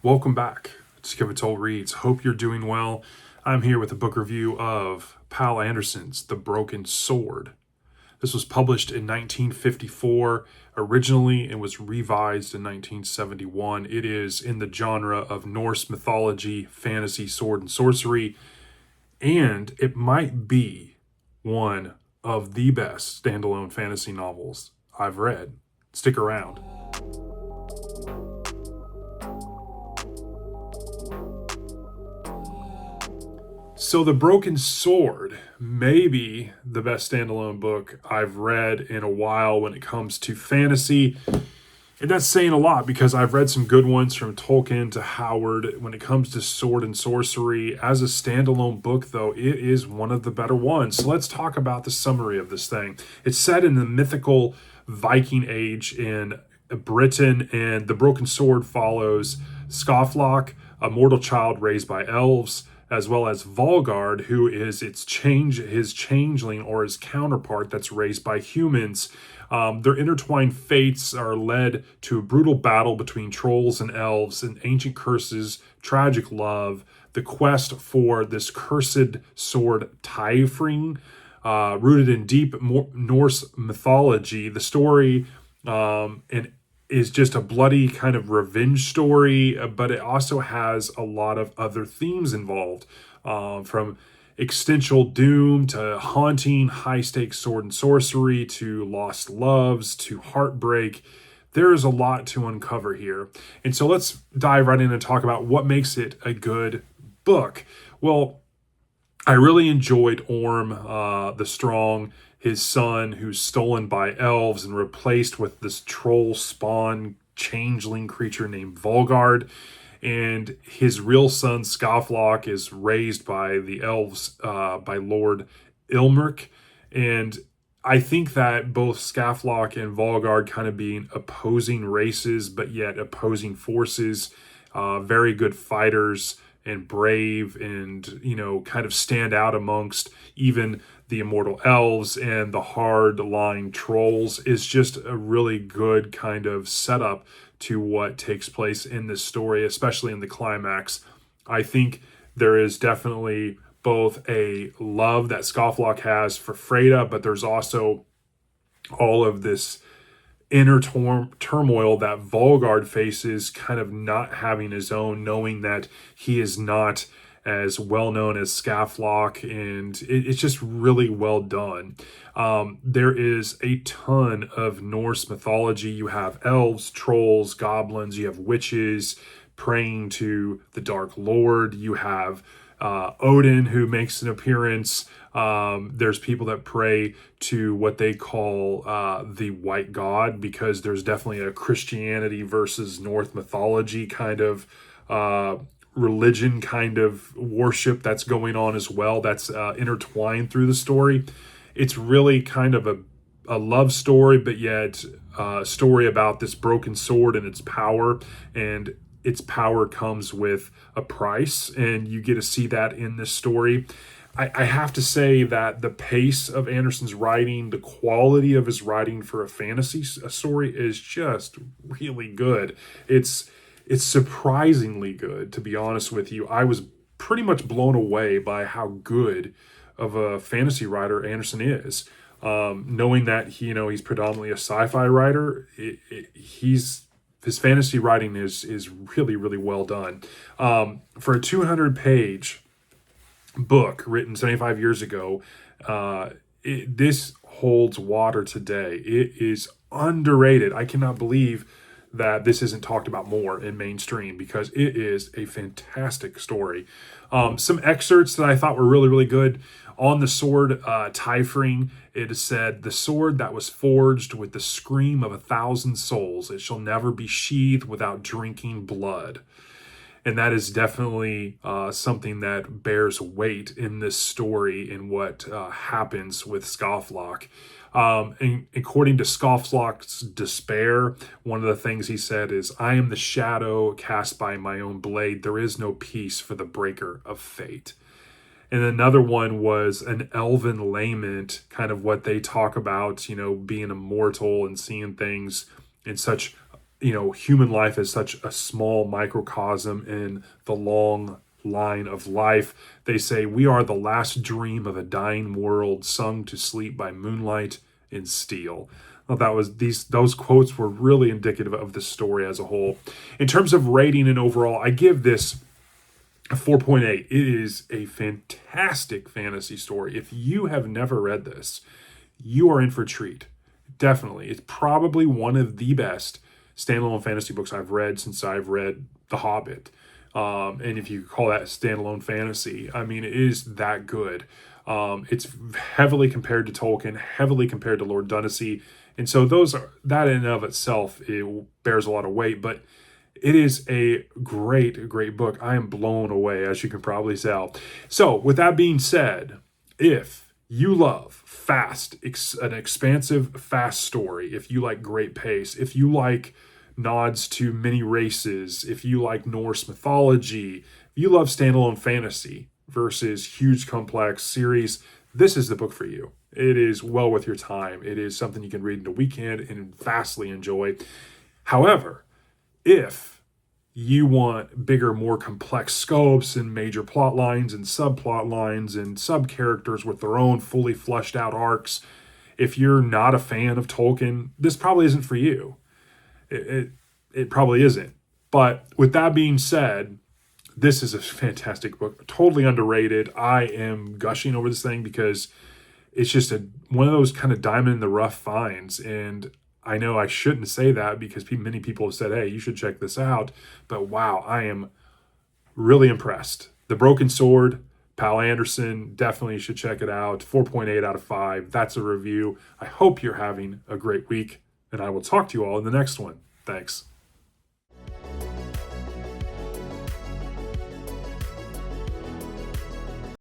Welcome back to Skip It Toll Reads. Hope you're doing well. I'm here with a book review of Poul Anderson's The Broken Sword. This was published in 1954 originally and was revised in 1971. It is in the genre of Norse mythology, fantasy, sword, and sorcery, and it might be one of the best standalone fantasy novels I've read. Stick around. So, The Broken Sword may be the best standalone book I've read in a while when it comes to fantasy. And that's saying a lot because I've read some good ones from Tolkien to Howard. When it comes to sword and sorcery, as a standalone book, though, it is one of the better ones. So let's talk about the summary of this thing. It's set in the mythical Viking age in Britain, and The Broken Sword follows Scofflock, a mortal child raised by elves, as well as Volgard, who is his changeling or his counterpart that's raised by humans. Their intertwined fates are led to a brutal battle between trolls and elves, and ancient curses, tragic love, the quest for this cursed sword Tyfring, rooted in deep Norse mythology. The story and is just a bloody kind of revenge story, but it also has a lot of other themes involved, from existential doom to haunting, high stakes sword and sorcery to lost loves to heartbreak. There is a lot to uncover here. And so let's dive right in and talk about what makes it a good book. Well, I really enjoyed Orm the Strong, his son, who's stolen by elves and replaced with this troll spawn changeling creature named Volgard. And his real son, Scofflock, is raised by the elves, by Lord Ilmerk. And I think that both Scofflock and Volgard kind of being opposing races, but yet opposing forces, very good fighters and brave and, kind of stand out amongst even the immortal elves and the hard-line trolls is just a really good kind of setup to what takes place in this story, especially in the climax. I think there is definitely both a love that Scofflock has for Freda, but there's also all of this inner turmoil that Volgard faces, kind of not having his own, knowing that he is not as well known as Scofflock, and it's just really well done. There is a ton of Norse mythology. You have elves, trolls, goblins, you have witches praying to the Dark Lord, you have Odin, who makes an appearance. There's people that pray to what they call the White God, because there's definitely a Christianity versus Norse mythology kind of religion kind of worship that's going on as well, that's intertwined through the story. It's really kind of a love story, but yet a story about this broken sword and its power, and its power comes with a price, and you get to see that in this story. I have to say that the pace of Anderson's writing, the quality of his writing for a fantasy story is just really good. It's surprisingly good, to be honest with you. I was pretty much blown away by how good of a fantasy writer Anderson is. Knowing that he's predominantly a sci-fi writer, his fantasy writing is really, really well done. For a 200-page book written 75 years ago, this holds water today. It is underrated. I cannot believe that this isn't talked about more in mainstream, because it is a fantastic story. Some excerpts that I thought were really, really good. On the sword Tyfring, it is said, "The sword that was forged with the scream of 1,000 souls, it shall never be sheathed without drinking blood." And that is definitely something that bears weight in this story and what happens with Scofflock. And according to Scofflock's despair, one of the things he said is, "I am the shadow cast by my own blade. There is no peace for the breaker of fate." And another one was an elven lament, kind of what they talk about, being immortal and seeing things in such human life is such a small microcosm in the long line of life. They say we are the last dream of a dying world, sung to sleep by moonlight in steel. I thought that was those quotes were really indicative of the story as a whole. In terms of rating and overall, I give this a 4.8. It is a fantastic fantasy story. If you have never read this, you are in for a treat. Definitely. It's probably one of the best standalone fantasy books I've read since I've read The Hobbit. And if you call that standalone fantasy, I mean, it is that good. It's heavily compared to Tolkien, heavily compared to Lord Dunassy. And so that in and of itself, it bears a lot of weight, but it is a great, great book. I am blown away, as you can probably tell. So with that being said, if you love an expansive, fast story, if you like great pace, if you like nods to many races, if you like Norse mythology, if you love standalone fantasy versus huge complex series, this is the book for you. It is well worth your time. It is something you can read in a weekend and vastly enjoy. However, if you want bigger, more complex scopes and major plot lines and subplot lines and sub characters with their own fully fleshed out arcs, if you're not a fan of Tolkien, this probably isn't for you. It probably isn't. But with that being said, this is a fantastic book, totally underrated. I am gushing over this thing because it's just one of those kind of diamond in the rough finds. And I know I shouldn't say that because many people have said, hey, you should check this out. But wow, I am really impressed. The Broken Sword, Poul Anderson, definitely should check it out. 4.8 out of 5. That's a review. I hope you're having a great week, and I will talk to you all in the next one. Thanks.